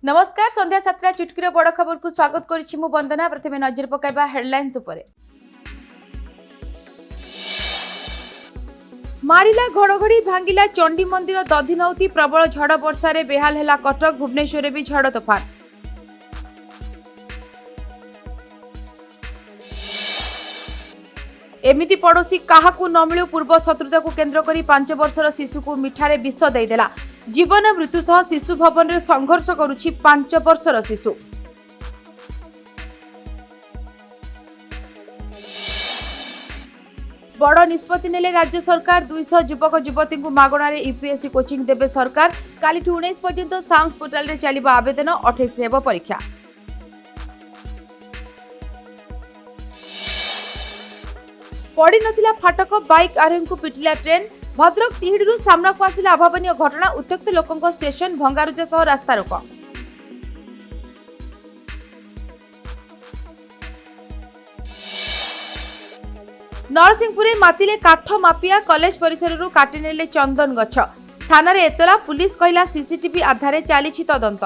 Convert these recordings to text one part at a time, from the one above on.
नमस्कार संध्या 7 चुटकीर बड़ खबर को स्वागत करुछि मु वंदना। प्रथमे नजर पकाइबा हेडलाइंस उपरे। मारिला घड़घड़ी भांगिला चंडी मंदिर दधिनौती प्रबल झड़ वर्षा रे बेहाल हेला कटक भुवनेश्वर भी झड़ तोफान। एमिति पड़ोसी काहाकू न मिलू पूर्व शत्रुता को केन्द्र करी 5 वर्षर शिशु को मिठारे विष देदेला। जीवन मृत्यु सह शिशु भवन रे संघर्ष करुछि 5 वर्षर शिशु। बड़ निष्पत्ति नेले राज्य सरकार 200 युवक युवती को मागणार यूपीएससी कोचिंग देबे सरकार। काली 19 पर्यंत साम्स पोर्टाल रे चलिबा आवेदन 28 हेबो परीक्षा। पड़ी नथिला फाटक बाइक आरोही को पिटिला ट्रेन। भद्रक तिहिडीरू सामना को आसिला अभावनीय घटना। उत्त्यक्त लोकंक स्टेशन भंगारुजा सह रास्ता रोक। नरसिंहपुर मातिले काठ माफिया कॉलेज परिसररू काटी नेले चंदन गछ। थाना रे एतला पुलिस कहला सीसीटीवी आधारे चालीछि तदंत।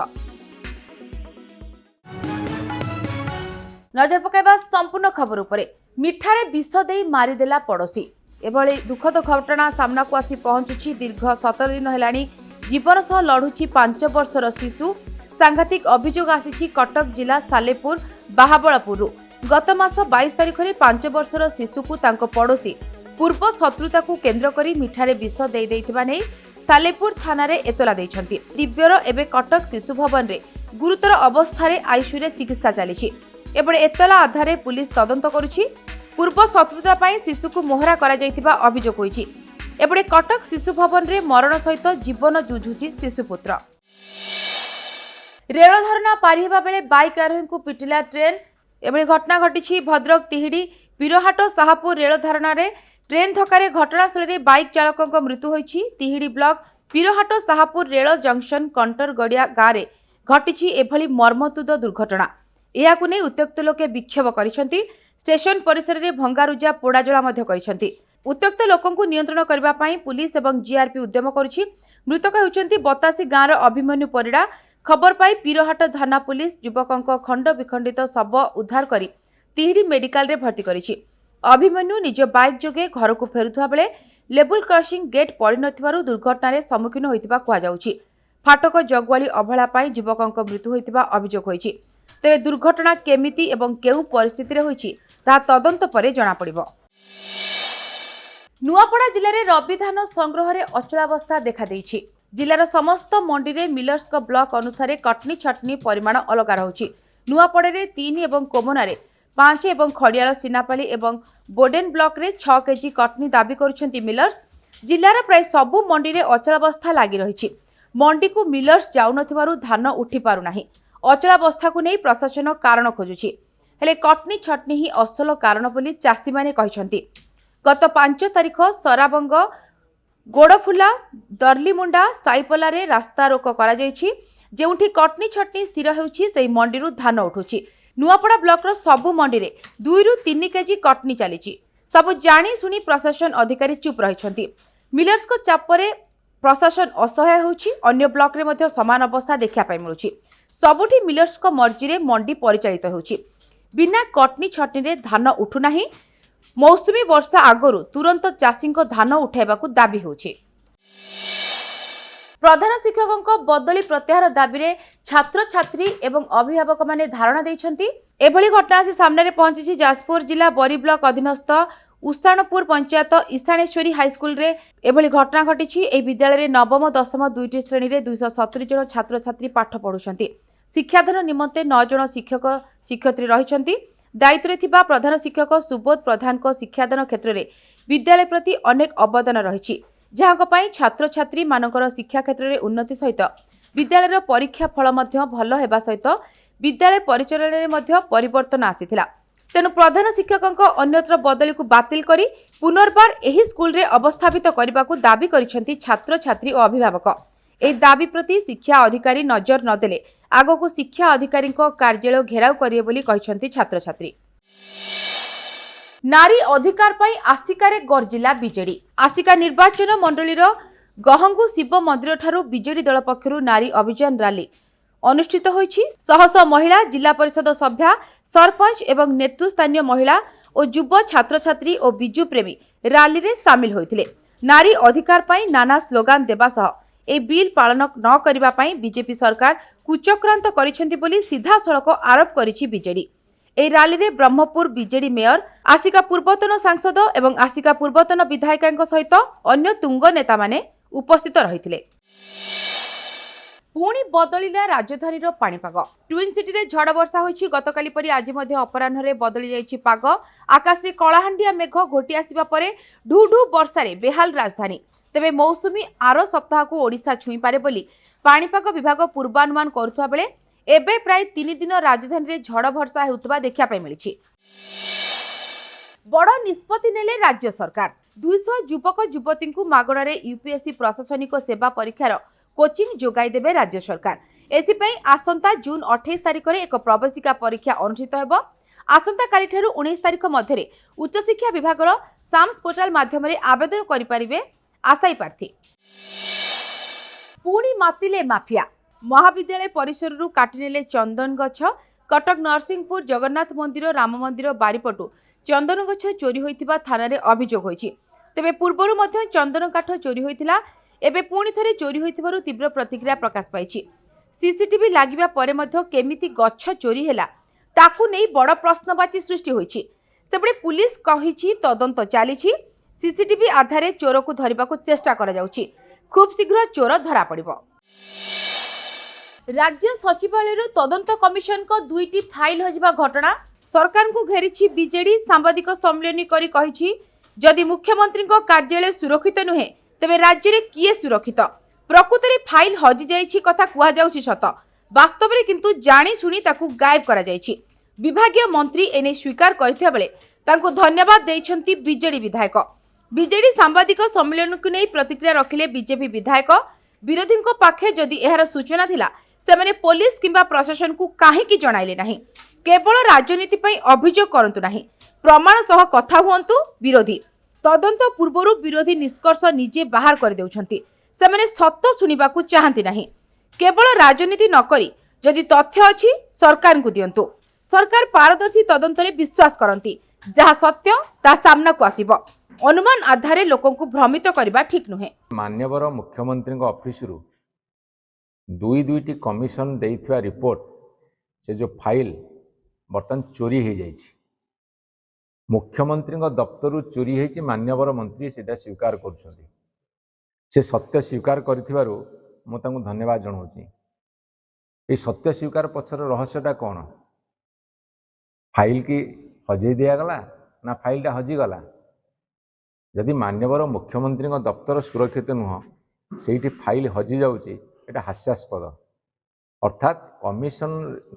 नजर पकाइबा संपूर्ण खबर उपरे। मिठारे विष दे मारिदेला पड़ोसी। एभली दुखद घटना सामना को आसी पहुंचुछि। दीर्घ 17 दिन हेलानी जीवन सह लढुछि 5 वर्षर शिशु। सांघातिक अभियोग आसीछि कटक जिला सालेपुर बाहाबलपुरु। गत मास 22 तारिख रे 5 वर्षर शिशु को तांको पड़ोसी पूर्व शत्रुता को केन्द्र करी मिठारे विष दे दैथिबा नै सालेपुर थाना रे एतला दैछंती। दिव्यर एबे कटक शिशु भवन रे गुरुतर अवस्था रे आईसीयू रे चिकित्सा चलीछि। एबे एतला आधारे पुलिस तदंत करुछि। पूर्व शत्रुता पाई शिशु को मोहरा करा जायतिबा अभियोग होईछि। एबे कटक शिशु भवन रे मरण सहित जीवन जुझुछि शिशुपुत्र। रेल धारणा पारी हेबा बेले बाइक आरोही को पिटिला ट्रेन। एबे घटना घटिछि भद्रक तिहिडी पीरहाट साहापुर रेल धारणा रे ट्रेन धक्का घटनास्थल रे बाइक चालकक मृत्यु होईछि। तिहिडी ब्लॉक पीरहाट साहापुर रेल जंक्शन कंटर गड़िया गाँव रे घटिछि एभली मर्मतुद दुर्घटना। एहाकु नै उत्त्यक्त लोके विक्षोभ करिसेंती। स्टेशन परिसर रे भंगारुजा पोड़ाजला मध्य करिसेंती। उत्त्यक्त लोकंकु नियंत्रण करबा पई पुलिस एवं जीआरपी उद्यम करिछि। मृतक हेउचंती बतासी गाँव अभिमन्यु परिड़ा। खबर पाई पीरहाट थाना पुलिस युवकंक खंड विखंडित शव उद्धार करी तिहिडी मेडिकल रे भर्ती करिछि। अभिमन्यु निज बाइक जोगे घर को फेरुथुवा बेले लेवल क्रॉसिंग गेट पड़ी नथिबारु दुर्घटना रे सम्मुखीन होइतिबा कुआ जाउछि। फाटक जगवाली अवहेला पाई युवकंक मृत्यु होइतिबा अभियोग होइछि। तेबे दुर्घटना केमिति एवं केउ परिस्थिति रे होइछि ता तदंत परे जणा पड़िबो। नुआपड़ा जिले में रबी धान संग्रह रे अचलावस्था देखा देइछि। जिलार समस्त मंडी रे मिलर्स को ब्लॉक अनुसार कटनी छटनी परिमाण अलग रहुछि। नुआपड़ा रे 3 एवं कोमना रे 5 एवं खड़ियाल सिनापाली एवं बोडेन ब्लॉक रे 6 केजी कटनी दाबी करुछंती मिलर्स। जिलार प्राय सबु मंडी रे अचलावस्था लागि रहिछि। मंडी को मिलर्स जाउ नथिबारु धान उठी पारु नाही। अचलावस्था को नहीं प्रशासन कारण खोजुछि। हेले कटनी छटनी ही असल कारण बोली चाषी माने कहिसंती। गत 5 तारिख सराबंग गोड़फुला दर्लीमुंडा साइपला रे रास्ता रोक करा जायछि। जेउठी कटनी छटनी स्थिर हेउछि सेही मंडीरु धान उठुछि। नुआपड़ा ब्लॉक रो सबु मंडी रे 2 रु 3 केजी कटनी चलीछि। सब जानी सुनी प्रशासन अधिकारी चुप रहिसंती। मिलर्स को चापरे प्रशासन असहाय होउछि। अन्य ब्लॉक रे मध्ये समान अवस्था देखा पाई मिलुछि। सबुठी मिलर्स को मर्जी रे मंडी परिचालित होउछि। बिना कटनी छटनी रे धान उठु नाही। मौसुमी वर्षा आगरु तुरंत चाषी को धान उठाइबाकू दाबी होउछि। प्रधान शिक्षकों बदली प्रत्याहार दाबी रे छात्र छात्री एवं अभिभावक माने धारणा दैछंती। एभली घटना आसी सामने रे पहुंची जाजपुर जिला बरी ब्लॉक अधीनस्थ उसाणपुर पंचायत ईशानेश्वरी हाईस्कूल रे एभली घटना घटिछि। ए विद्यालय रे नवम दशम दुईटी श्रेणी रे 270 जन छात्र छात्री पाठ पढुछंती। शिक्षादान निमंते 9 जन शिक्षक शिक्षयित्री रहिछंती। दायित्व थिबा प्रधान शिक्षक सुबोध प्रधान को शिक्षादान क्षेत्र में विद्यालय प्रति अनेक अवदान रही। जहां पई छात्र छात्री मानकर शिक्षा क्षेत्र में उन्नति सहित विद्यालय परीक्षा फल भल हेबा सहित विद्यालय परिचालन में परिवर्तन आसीथिला। तेणु प्रधान शिक्षकों अन्यत्र बदली को बातिल करी पुनर्बार एही स्कूल रे अवस्थापित करने को दाबी करिसेंती छात्र छात्री और अभिभावक। ए दाबी प्रति शिक्षा अधिकारी नजर नदेले आगो को शिक्षा अधिकारी कार्यालय घेराव करिए बोली कहिसेंती छात्र छात्री। नारी अधिकार पाई आसिकारे गर्जिला बीजेडी। आसिका निर्वाचन मंडलीर गहंगु शिव मंदिर ठारू बीजेडी दल पक्षरु नारी अभियान रैली अनुष्ठित होईछि। शह शह महिला, जिला परिषद सभ्या, सरपंच एवं नेतृस्थानीय महिला और युव छात्र छात्री और बिजु प्रेमी रैली रे शामिल होइथिले। नारी अधिकार पाई नाना स्लोगान देबा सह ए बिल पालन न करिबा पाई बीजेपी सरकार कुचक्रांत करिसेंती बोली सीधा सड़क आरोप करिछि बीजेडी। ए रैली रे ब्रह्मपुर बीजेडी मेयर, आसिका पूर्वतन सांसद एवं आसिका पूर्वतन विधायिका सहित अन्य तुंग नेता माने उपस्थित रहिथिले। पुणी बदलिला राजधानी पाणीपाग। ट्विन सिटी रे झड़ वर्षा होईछि। गतकाली परी आज मध्ये अपराह्न रे बदली जाईछि पाग। आकाश रे कलाहांडिया मेघ घोटी आसिबा परे ढू ढू वर्षा रे बेहाल राजधानी। तेबे मौसुमी आरो सप्ताह को ओडिशा छुई पारे बोली पाणीपाग विभाग पूर्वानुमान करुथुवा बेले एबे प्राय 3 दिन राजधानी रे झड़ वर्षा हेउतबा देखिया पय मिलिछि। बड़ निष्पत्ति नेले राज्य सरकार। 200 युवक युवती को मागणा रे यूपीएससी प्रशासनिक सेवा परीक्षार कोचिंग जोगाई देबे राज्य सरकार। एसिपई आसंता जून 28 तारिख रे एक प्रवेशिका परीक्षा अनुष्ठित हेबो। आसंता काली ठारू 19 तारिख मध्य उच्च शिक्षा विभाग साम्स पोर्टाल माध्यम रे आवेदन करि परिबे आशायी प्रार्थी। पुणी मातिले माफिया। महाविद्यालय परिसर रु काटिनेले चंदन गछ। कटक नरसिंहपुर जगन्नाथ मंदिर, राम मंदिर बारिपटु चंदन गछ चोरी होइतिबा थाना रे अभियोग होइछि। तेबे पूर्वरु मध्य चंदन काठ चोरी होइतिला। एबे पुणी थरे चोरी होइतिबारु तीव्र प्रतिक्रिया प्रकाश पाइछि। सीसीटीवी लागिबा परे मध्य केमिति गछ चोरी हैला ताकू नै बड़ प्रश्नवाची सृष्टि होइछि। सेबडे पुलिस कहिछि तदंत चालिछि। सीसीटीवी आधारे चोर को धरिबाकू चेष्टा करा जाउछि। खूब शीघ्र चोर धरा पड़िबो। राज्य सचिवालय तदंत कमिशन को 2टी फाइल हजिबा घटना सरकार को घेरिछि बीजेडी। सांबादिक सम्मेलन करी कहिछि जदि मुख्यमंत्री को कार्यालय सुरक्षित नुहे तेबे राज्य रे किए सुरक्षित। प्रकृत रे फाइल हजि जाइछि कथा कुहा जाउछि सत, वास्तव रे किंतु जानी सुनी ताकू गायब करा जाइछि। विभागीय मंत्री एने स्वीकार करथिया बेले तांको धन्यवाद दैछंती बीजेडी विधायक। बीजेडी सांबादिक सम्मेलन को नै प्रतिक्रिया रखिले बीजेपी विधायक। विरोधी को पाखे जदि एहार सूचना थिला सेमाने पुलिस किंबा प्रशासन को काहेकि जणाइले नाही। केवल राजनीति पई अभियोग करंतु नाही, प्रमाण सह कथा हुअंतु विरोधी। तदंत पूर्वरु विरोधी निष्कर्ष निजे बाहर कर देउछंती। सेमाने सत्य सुनिबाकू चाहंती नाही। केवल राजनीति न करी जदि तथ्य अछि सरकार को दियंतु। सरकार पारदर्शी तदंत रे विश्वास करंती। जहा सत्य ता सामना को आसीबो। अनुमान आधारे लोकन को भ्रमित करबा ठीक नुहे। माननीय मुख्यमंत्री ऑफिस रु दुईटी कमिशन देइथवा रिपोर्ट से जो फाइल बर्तन चोरी हो जाइए। मुख्यमंत्री दफ्तर चोरी होती माननीय मंत्री से स्वीकार कर सत्य स्वीकार करिथिबारु मु तांको धन्यवाद जनाऊँगी। ये सत्य स्वीकार पछर रहस्यटा कौन? फाइल की हजई दिगला ना फाइलटा हजिगला? जदि माननीय मुख्यमंत्री दफ्तर सुरक्षित नुह से फाइल हजि जाऊँगी एटा हास्यास्पद। अर्थात कमिशन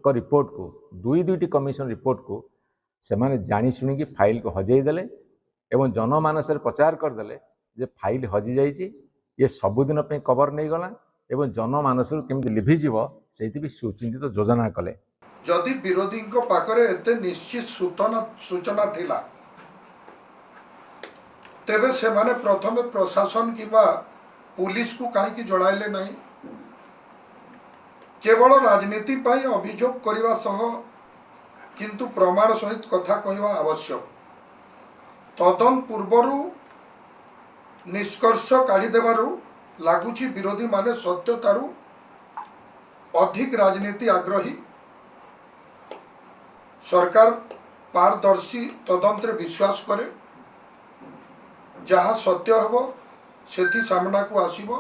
को रिपोर्ट को दुईटी कमिशन रिपोर्ट को से माने जानी शुणी फाइल को हजई देले एवं जनमानस प्रचार करदे जे फाइल हजि जाइए। ये सबुदिन पे कवर नहीं गला एवं जनमानस केमती लिभिजीव से सुचिंतित योजना कले। जदि विरोधी पाखरे एते निश्चित सूचना थिला तेबे से माने प्रथमे प्रशासन किबा पुलिस को कहीं जणाइले नहीं। केवल राजनीति पाई अभियोग करने सह किंतु प्रमाण सहित कथा कहवा आवश्यक। तदन पूर्वरु निष्कर्ष काढ़ी देबारु लागुची विरोधी माने सत्यतारु अधिक राजनीति आग्रही। सरकार पारदर्शी तदंत विश्वास करे। जहाँ सत्य हेबो सेठी सामना को आसीबो।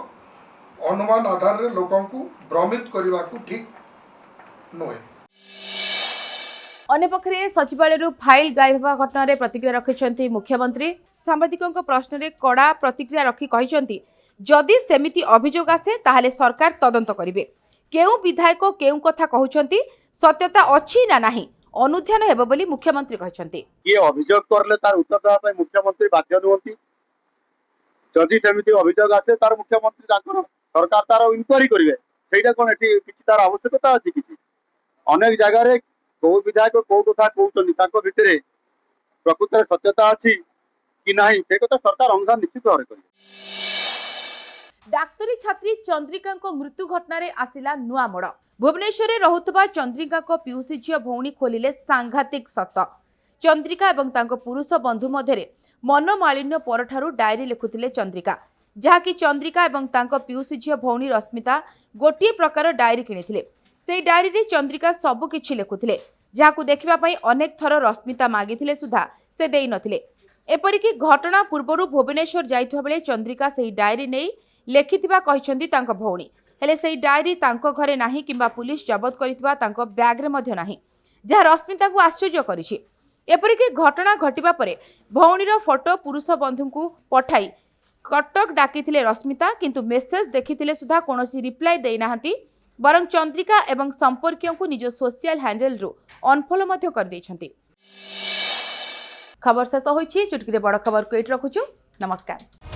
अनुमान आधार रे लोकन को भ्रमित करने को ठीक नुहे। अन्य पक्षरे सचिवालय फाइल गायब होगा घटना रे प्रतिक्रिया रखिछंती मुख्यमंत्री। सांबादिकों प्रश्न रे कड़ा प्रतिक्रिया रखी कहिछंती जदि सेमिति अभियोग आसे ताहाले सरकार तदंत करिवे। केउ विधायक केउ कथा कहउछंती सत्यता अछि ना नाही अनुध्यान हेबो बोली मुख्यमंत्री कहिछंती। ये अभियोग करले तार उत्तर देबा पय मुख्यमंत्री बाध्य नुहंती। जदि सेमिति अभियोग आसे तार मुख्यमंत्री ताकर सरकार तार इनक्वारी करिवे। सेटा कोन एठी किछि तार आवश्यकता अछि किछि? अनेक जगह रे को विधायक को कथा कहउछंती ताको भितरे प्रकृत रे सत्यता अछि कि नाही से कथा सरकार अनुधान निश्चित भाବରେ करिवे। डाक्तरी छात्री चंद्रिका मृत्यु घटना आसिला नुआ मोड़। भुवनेश्वर रहुतबा चंद्रिका पिउसी झील भौणी खोलिले सांघातिक सत। चंद्रिका एवं तांको पुरुष बंधु मध्य मनोमालिन्य परठारु डायरी लिखुतिले चंद्रिका, जहाँकि चंद्रिका एवं तांको पिउसी झील भौणी रश्मिता गोटे प्रकार डायरी किଣିथिले। सेई डायरी रे चंद्रिका सब किछि लिखुतिले, जहाकु देखिबा पई अनेक थर रश्मिता मागिथिले सुधा से देई नथिले। एपरिकी घटना पूर्वरु भुवनेश्वर जाइथवा बेले चंद्रिका सेई डायरी नै लेखिथिबा कहिसंती तांको भौणी, हेले सेई डायरी तांको घरे नाही किंबा पुलिस जबत करिथिबा तांको बैग रे मध्य नाही, जहा रश्मिता को आश्चर्य करिछि। एपरिकी घटना घटिबा परे भौणीर फोटो पुरुष बंधुଙ୍କୁ पठाई कटक डाकिथिले रश्मिता, किंतु मेसेज देखिथिले सुधा कोनोसी रिप्लाई देई नाहंती, बरं चंद्रिका एवं संपर्कियों को निज सोशल हैंडल रु अनफॉलो मध्य कर दैछंती। खबर शेष होईछि। चुटकीरे बड़ खबर को एट रखुछु। नमस्कार।